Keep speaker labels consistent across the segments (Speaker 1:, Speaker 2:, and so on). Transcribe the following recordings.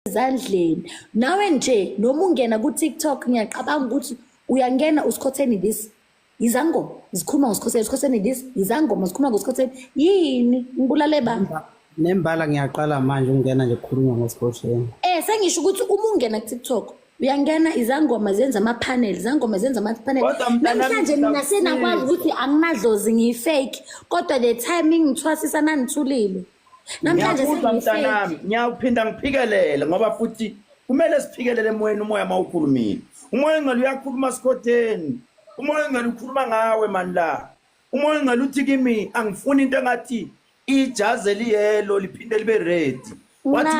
Speaker 1: ezandleni. Nawe nje noma ungena ku TikTok ngiyaqabanga ukuthi uyangena usikhotheni this. Izangoma zikhuluma ngosikhotheni, isikhotheni this. Izangoma zikhuluma ngosikhotheni. Yini ngibulale bamba.
Speaker 2: Nembala ngiyaqala manje ungena nje ukukhuluma ngosikhotheni.
Speaker 1: Sengisho ukuthi uma ungena ku TikTok uyangena izangoma zenza ama-panel, izangoma zenza ama-panel. Namhlanje mina senakwazi ukuthi anginadlozi ngiyifake kodwa the timing ngithwasisa nanithulile. Namhlanje
Speaker 3: mntanami ngiyaphinda ngiphikelele ngoba futhi kumele siphikelele emoyeni umoya mawukhulumile. Umoya ngalo uyakhuluma sikhotheni. Umoya ngalo ukhuluma ngawe mani la. Umoya ngalo uthi kimi angifuni into engathi ijazi eliyelo liphinde libe red. Wathi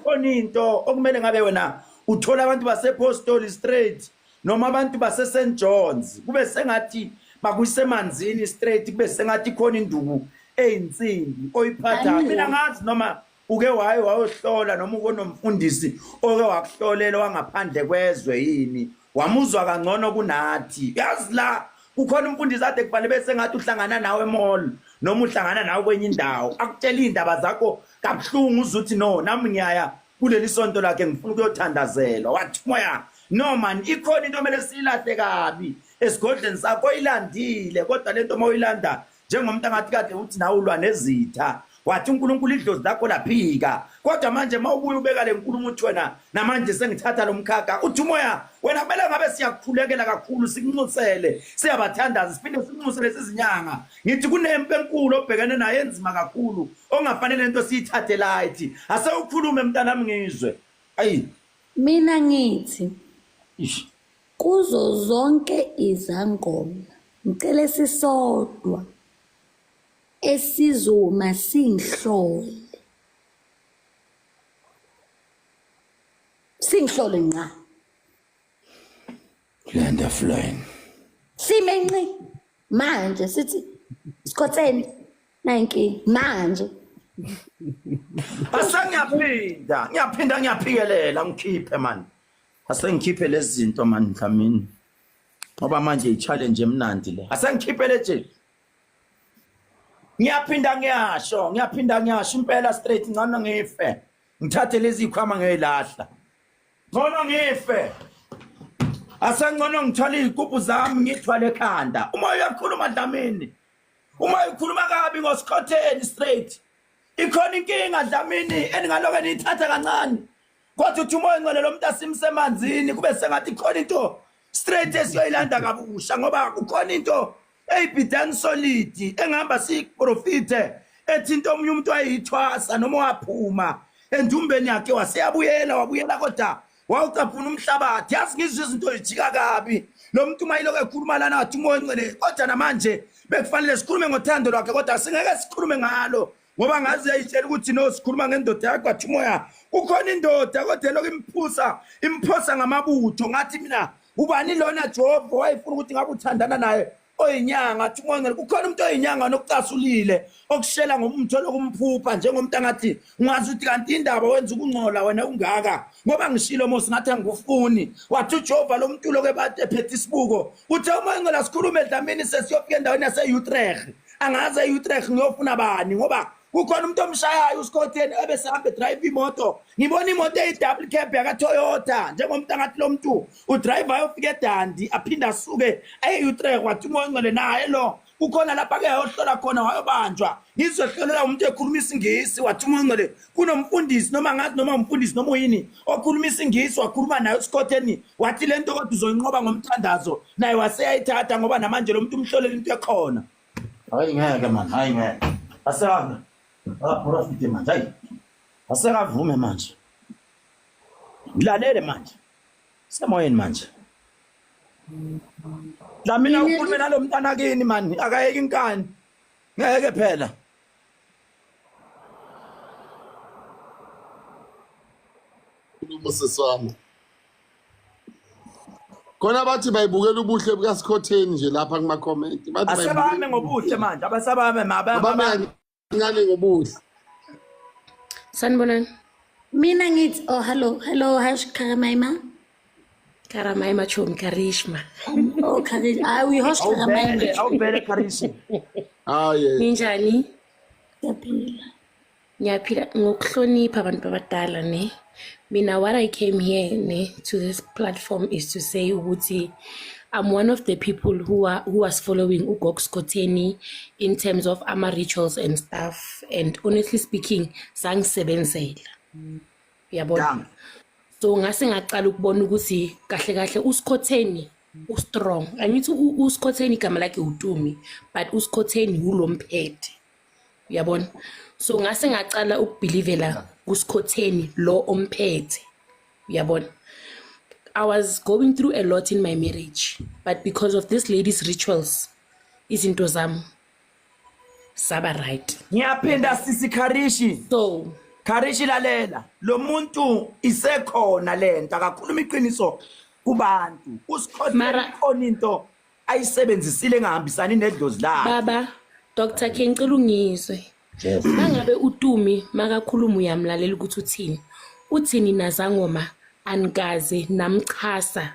Speaker 3: khona into okumele ngabe wena uthola abantu basePostoli Street noma abantu baseSt John's kube sengathi bakusemanzini straight kube sengathi khona induku eyinsimbi oyiphatha. Mina ngazi noma uke wayohlola noma ukonomfundisi oke wakuhlolela wangaphandle kwezwe yini wamuzwa kangcono kunathi. Yazi la kukhona umfundisi ade kufanele bese ngathi uhlangana nawe mall noma uhlangana nawe kwenye indawo akutshela indaba zakho kabuhlungu uzuthi no nami ngiyaya kuleli sonto lakhe ngifuna ukuyothandazelwa. Wathi moya no man ikhona into omele silahle kabi esigodleni sakho ilandile kodwa lento mawuyilanda njengomuntu angathi kade uthi nawe ulwa nezitha wathi uNkulunkulu idlozi lakho laphika kodwa manje mawubuye ubeka le nkulumo uthi wena namanje sengithatha lo mkhakha uthi moya wena kumele ngabe siyakukhulekela kakhulu sikunxusele siyabathandaza siphinde sikunxusele sizinyanga. Ngithi kunempe enkulu obhekene nayo enzima kakhulu ongafanele lento siyithathe light ase ukhulume mntanami ngizwe. Ayi
Speaker 1: mina ngithi kuzo zonke izangoma ngicela sisodwa esizoma singihlole nqa
Speaker 3: Land of Line
Speaker 1: simenqi manje sithi sikhotheni nanki manje
Speaker 3: ngiyaphinda ngiyaphikelela ngikhiphe man asengikhiphe lezi zinto man mhlamini ngoba manje i-challenge emnandi le asengikhiphe leje ngiyaphinda ngiyasho impela straight ngcono ngife ngithathe lezi ikhwama ngiyilahla ngcono ngife asengcono ngithwala izigubhu zami ngithwale ekhanda. Uma uyakhuluma Dlamini uma ukhuluma kabi ngosikhotheni straight ikhona inkinga Dlamini eningaloke niyithatha kancane kodwa uthi umoya ngcwele lo muntu asimsemanzini kube sengathi ikhona into straight esiyoyilanda kabusha ngoba ukhona into eyibhidani solid engihamba siprofite ethi into omunye umuntu ayithwasa noma waphuma endumbeni yakhe wabuyela kodwa wawucaphuna umhlabathi. Yazi ngizwe izinto ezijika kabi lo muntu mayiloko ekhuluma lana athi umoya ngcwele kodwa namanje bekufanele sikhulume ngothando lwakhe kodwa singeke sikhulume ngalo ngoba ngazi yayitshela ukuthi no sikhuluma ngendoda yakhe athi umoya ukhona indoda kodwa lokho imphosa ngamabutho ngathi mina ubani lona Jehova wayefuna ukuthi ngabe uthandana naye oyinyanga athi umoya ngcwele kukhona umuntu oyinyanga nokucasulile okushela ngomuntu lokumphupha njengomuntu angathi ungazi ukuthi kanti indaba wenza ukungcola wena ungaka ngoba ngishilo mos ngathi angufuni wathi uJehova lo muntu lokho ebade ephethe isibuko uthi umoya ngcwele asikhulume Dlamini sesiyofika endaweni yase-Utrecht angazi e-Utrecht ngiyofuna bani ngoba kukhona umuntu omshayayo usikhotheni ebese hambe drive imoto ngibona imoto eyi-double cab yaka-Toyota njengomuntu angathi lo muntu udriver ayofika eDandi aphinde asuke aye-Utrecht wathi umoya ngcwele naye lo kukhona lapha ke ayohlola khona wayobanjwa ngizohlolela umuntu ekhuluma isingisi wathi umoya ngcwele kunomfundisi noma ngathi noma umfundisi noma uyini okhuluma isingisi wakhuluma naye usikhotheni wathi lento kodwa uzoyinqoba ngomthandazo naye waseyayithatha ngoba namanje lo muntu umhlolela into ekhona. Hayi ngeke man hayi ngeke asekavume profit manje hayi asekavume manje ngilalele manje semoyeni manje Dlamini ukhulume nalo mntana kini mani akayeke inkani ngeke phela
Speaker 4: umusesami khona bathi bayibukela ubuhle bukasikhotheni nje lapha kuma comment bathi
Speaker 3: asebame ngobuhle manje abasabame
Speaker 4: ngane ngobuhle
Speaker 1: sanibonani mina ngithi oh hello hash Karamaima chomi Karishma oh Karishma we host Karamaima
Speaker 3: awubele Karishma
Speaker 4: yes
Speaker 1: ninjani ngiyaphila ngokuhlonipha abantu abadala ne
Speaker 5: Mina, what I came here to this platform is to say ukuthi I'm one of the people who was following Ugok Skoteni in terms of ama rituals and stuff, and honestly speaking sangisebenzela yabona. So ngase ngaqala ukubona ukuthi kahle kahle uSkhotheni strong. I mean uSkhotheni igama lakhe uTumi, but uSkhotheni ulomphethe yabona. So ngase ngaqala ukubelievela kuSkhotheni lo omphethe yabona. I was going through a lot in my marriage, but because of this lady's rituals izinto zami saba right.
Speaker 3: Ngiyaphinda sisi Kharishi.
Speaker 5: So
Speaker 3: Kharishi lalela, lo muntu isekhona lento akakhuluma iqiniso kubantu. uSkhotheni khona into ayisebenzisile engahambisani nedlozi lakhe.
Speaker 5: baba Dr. Kencela ungizwe. Mangabe uTumi makakhuluma uyamlalela ukuthi uthini nazangoma angaze namchasa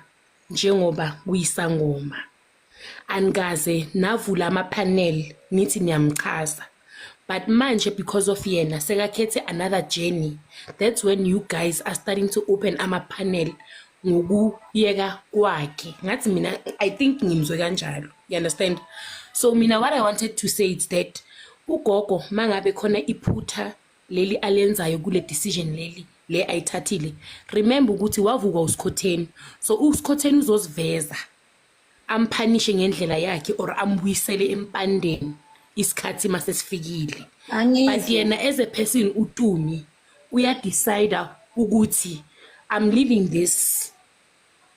Speaker 5: njengoba kuyisangoma. Angaze navula ama-panel nithi niyamchasa. But manje because of yena sekakhethe another journey. That's when you guys are starting to open ama-panel ngokuyeka kwakhe. Ngathi mina I think ngimzwe kanjalo. You understand? So mina what I wanted to say is that ugogo mangabe khona iphutha leli alenzayo kule decision le ayithathile. Remember ukuthi wavuka uSkhotheni. So uSkhotheni uzosiveza amphanishe ngendlela yakhe or ambuyisele empandeni isikhathi masesifikile. But yena as a person uTumi uya decide ukuthi I'm leaving this,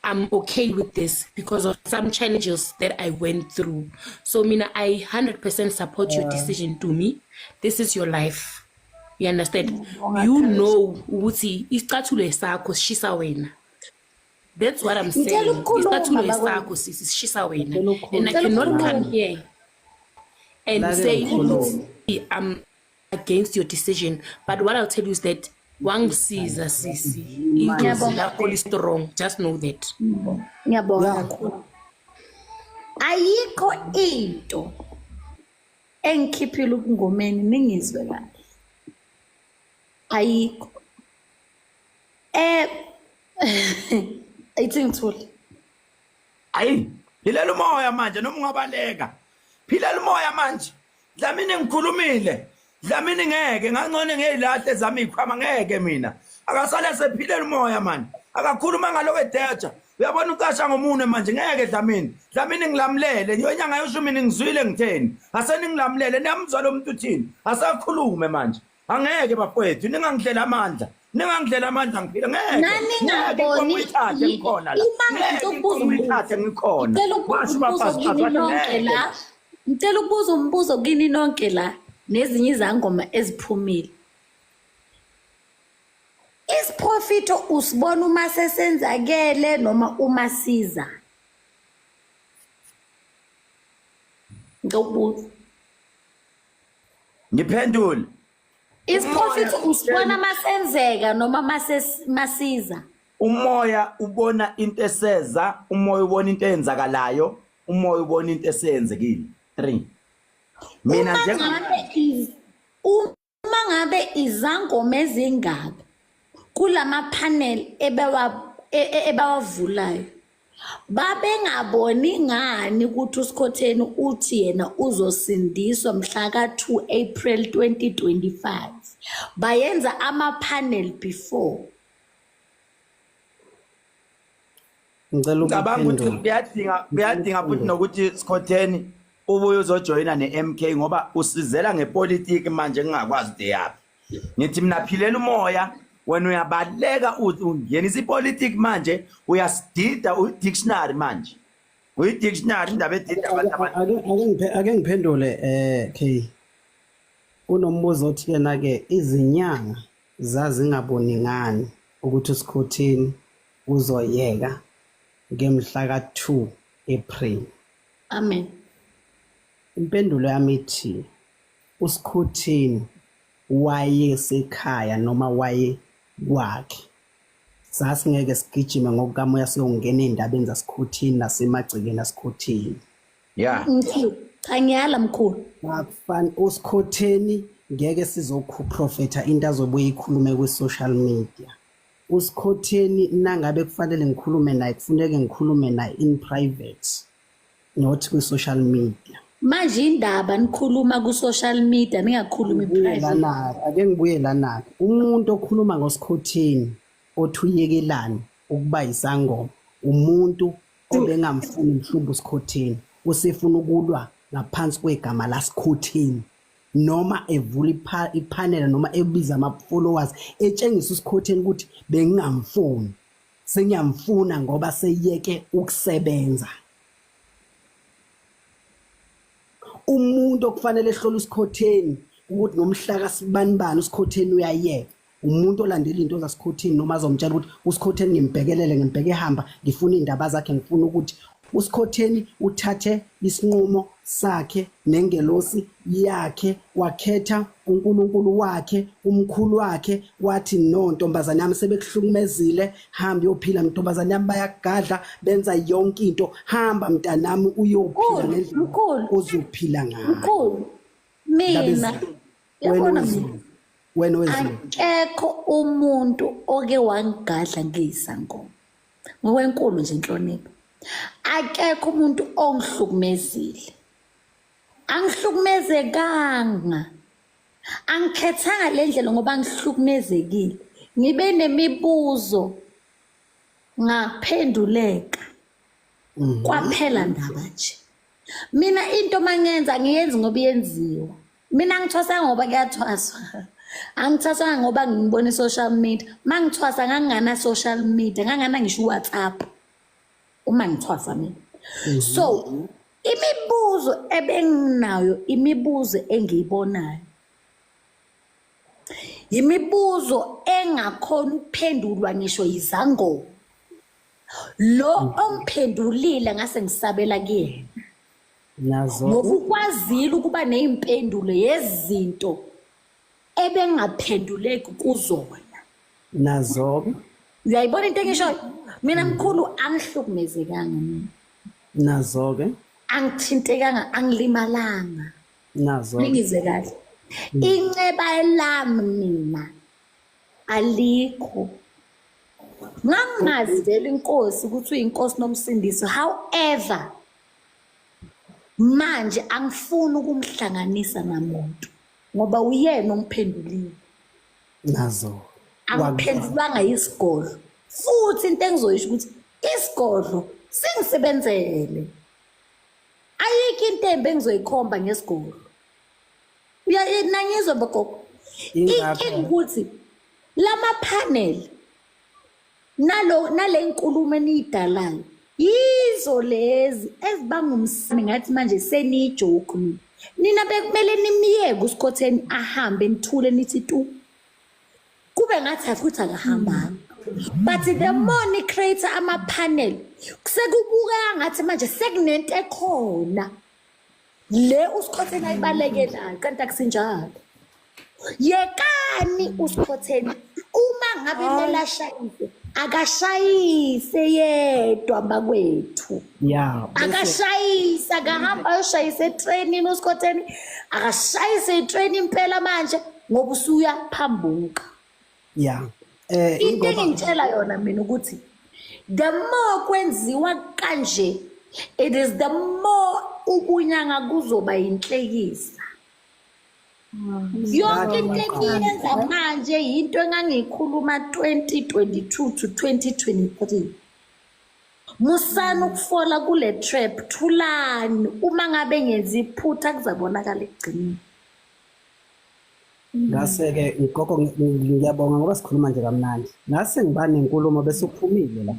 Speaker 5: I'm okay with this because of some challenges that I went through. So mina I 100% support your decision, Tumi. This is your life. You understand? You know ukuthi isicathulo sakho sishisa wena. That's what I'm saying. Isicathulo sakho sishisa wena. And I cannot come here and say I'm against your decision. But what I'll tell you is that wangisiza sisi. Igoli strong. Just know that.
Speaker 1: Ngiyabonga kakhulu. Ayikho into engikhiphile ukungomeni ningizwe kahle. Ayikho. Ithi ngithule.
Speaker 3: Hayi, philela umoya manje noma ungabaleka. Philela umoya manje. Dlamini ngikhulumile. Dlamini ngeke ngangcone ngezilahle zami ikhwama ngeke mina. Akasale sephilela umoya manje. Akakhuluma ngaloko edeja. Uyabona uqasha ngomune manje ngeke Dlamini. Dlamini ngilamlele. Nyonyanga yoshumini ngizwile ngitheni. Aseni ngilamlele niyamzwa lo muntu uthini. Asakhulume manje. Angeke bafowethu ningangidlela amandla. Ningangidlela amandla ngiphila ngeke.
Speaker 1: Nani ngaboni
Speaker 3: ngithathe ngikhona la. Ngithathe ngikhona.
Speaker 1: Ngicela ukubuza umbuzo kini nonke la nezinye izangoma eziphumile. Isiprofito usibona uma sesenzakele noma uma siza? Ngokubuza.
Speaker 3: Ngiphendule.
Speaker 1: Isiprofito usibona masenzeka noma masiza?
Speaker 3: Umoya ubona into eseza, umoya ubona into eyenzakalayo, umoya ubona into esenzekile. 3. Mina
Speaker 1: uma ngabe izangoma ezingabe kulama panel ebawavulayo babengaboni ngani ukuthi uSkhotheni uthi yena uzosindiswa mhla ka2 April 2025 bayenza ama panel before.
Speaker 2: Ngicela
Speaker 3: ngicabanga ukuthi
Speaker 2: ukuphendula.
Speaker 3: kuyadinga futhi nokuthi Skhotheni ubuye uzojoyina neMK ngoba usizela ngepolitiki manje ngingakwazi ukuthi yaphi. Ngithi mina philela umoya wena uyabaleka ungenisa ipolitiki manje uyasidida udictionary manje. Uyidictionary indaba edida abantu
Speaker 2: ake ngiphendule K. Unombuzo othi yena ke izinyanga zazingaboni ngani ukuthi uSkhotheni uzoyeka ngemhla ka2 April.
Speaker 1: Amen.
Speaker 2: Impendulo yami ithi uSkhotheni wayesekhaya noma waye kwakhe. Sasingeke sigijime ngokukamoya siyongena endabeni zaSkhotheni nasemagcikeni aSkhotheni.
Speaker 3: Yeah.
Speaker 1: Cha ngiyala mkhulu.
Speaker 2: Ngakufani uSkhotheni ngeke sizokuphrofetha into azobuye ikhulume ku social media. uSikhotheni nangabe kufanele ngikhulume naye kufuneka ngikhulume naye in private not ku social media.
Speaker 1: Manje indaba nikhuluma ku social media ningakhulumi private.
Speaker 2: Ake ngibuye lana. Umuntu okhuluma ngoSikhotheni othuyekelana ukuba isangoma umuntu obengamfuni mhlumbu uSikhotheni usefuna ukulwa ngaphansi kwegama laSikhotheni noma evula ipanel noma ebiza ama followers etshengisa uSikhotheni ukuthi bengingamfuni sengiyamfuna ngoba seyiyeke ukusebenza. Umuntu okufanele ehlole uSikhotheni ukuthi ngomhla kaSibanibani uSikhotheni uyayeka umuntu olandela into zaSikhotheni noma azomtshela ukuthi uSikhotheni ngibheke ehamba ngifuna indaba zakhe ngifuna ukuthi uSikhotheni uthathe isinqumo sakhe nengelosi yakhe wakhetha uNkulunkulu wakhe umkhulu wakhe wathi no ntombazane yami sebekuhlukumezile hamba uyophila ntombazane yami bayagadla benza yonke into hamba mntanami uyophila ngendlela ozophila ngayo.
Speaker 1: Mkhulu mina yabona
Speaker 2: wena wezini
Speaker 1: akekho umuntu oke wangigadla ngiyisangoma ngokwenkulu nje inhlonipho. Akekho umuntu ongihlukumezile. Angihlukumezekanga. Angikhethanga lendlela ngoba ngihlukumezekile. Ngibe nemibuzo ngaphenduleka. Kwaphela ndaba nje. Mina into mangenza ngiyenza ngoba iyenziwa. Mina ngithwasa ngoba kuyathwaswa. Angithwasa ngoba ngibona social media. Mangithwasa ngangana social media, ngangana ngisho WhatsApp. Uma ngithwasa mina. So, imibuzo ebenginayo, imibuzo engiyibonayo. Imibuzo engakhona ukuphendulwa ngisho izangoma. Lo omphendulile ngase ngisabela kuyena.
Speaker 2: nazo
Speaker 1: Ngoba ukwazile ukuba nezimpendulo yezinto ebengaphenduleki kuzona.
Speaker 2: nazo
Speaker 1: Uyayibona into engishoyo? Mina mkhulu angihlukumezekanga mina.
Speaker 2: nazo-ke
Speaker 1: Angithintekanga, angilimalanga.
Speaker 2: nazo
Speaker 1: Ngizwe kahle. Inceba lami mina alikho. Ngangazi vele inkosi ukuthi uyinkosi nomsindisi. However, manje angifuni ukumhlanganisa namuntu ngoba uyena omphendulile.
Speaker 2: nazo
Speaker 1: Angiphendulanga isigodlo. Futhi into engizoyisho ukuthi isigodlo singisebenzele. Ayikho into embi engizoyikhomba ngesigodlo. Nangizwe bagogo. Inkinga ukuthi lama panel nale nkulumo enidalayo yizo lezi ezibanga umsini ngathi manje senijoke mina. Nina bekumele nimiyeke uSikhotheni ahambe nithule nithi tu. Kube ngathi futhi akahambanga. But the more ni create ama panel sekubuka ngathi manje sekunento ekhona le uSikhotheni ayibalekelayo kanti akusinjalo. Yekani uSikhotheni uma ngabe melashayise akashayise yedwa bakwethu.
Speaker 2: yeah
Speaker 1: Akashayisa akahamba ayashayisa etrainini uSikhotheni akashayise itrain impela manje ngoba usuya phambuka.
Speaker 2: yeah
Speaker 1: Into engitshela yona mina ukuthi the more kwenziwa kanje it is the more ubunyanga kuzoba inhlekisa. Yonke into eyenza manje into engangikhuluma 2022 to 2023. Musana ukufola kule trap thulani uma ngabe ngenza iphutha kuzabonakala ekugcineni.
Speaker 2: ngase-ke gogo ngiyabonga ngoba sikhuluma nje kamnandi ngase ngiba nenkulumo bese uphumile la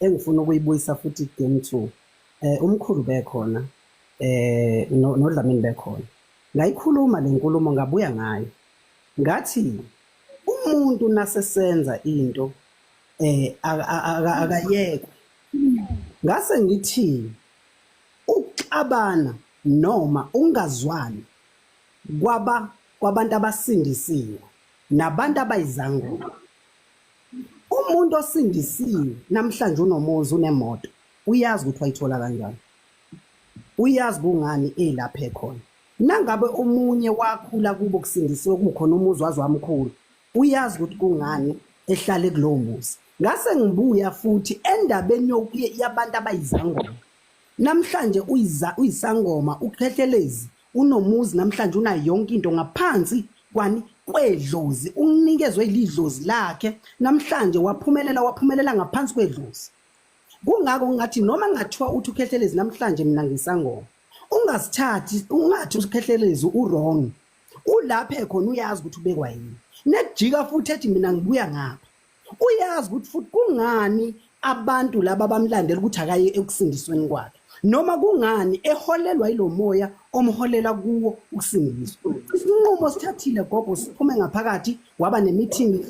Speaker 2: engifuna ukuyibuyisa futhi game 2 umkhulu bekhona noDlamini bekhona ngayikhuluma le nkulumo ngabuya ngayo ngathi umuntu nasesenza into akayekwe ngase ngithi ukuxabana noma ungazwani kwabantu abasindisiwe nabantu abayizangoma. Umuntu osindisiwe namhlanje unomuzi unemoto uyazi ukuthi wayithola kanjani. Uyazi kungani elapha ekhona. Nangabe omunye wakhula kubo kusindisiwe kukhona umuzi wazi wamkhulu uyazi ukuthi kungani ehlale kulowo muzi. Ngase ngibuya futhi endabeni yabantu abayizangoma. Namhlanje uyisangoma uKhehlelezi unomuzi namhlanje unayo yonke into ngaphansi kwani kwedlozi unikezwe ilidlozi lakhe namhlanje waphumelela ngaphansi kwedlozi. Kungako ngathi noma ngathiwa uthi uKhehlelezi namhlanje mina ngisangoma ungasithathi ungathi uKhehlelezi wrong ulapha khona uyazi ukuthi ubekwa yini nejika futhi ethi mina ngibuya ngapha uyazi ukuthi futhi kungani abantu laba bamlandela ukuthi akaye ekusindisweni kwakhe noma kungani eholelwa yilomoya omholela kuwo ukusindiswa. Isinqumo sithathile gogo siphume ngaphakathi waba nemeeting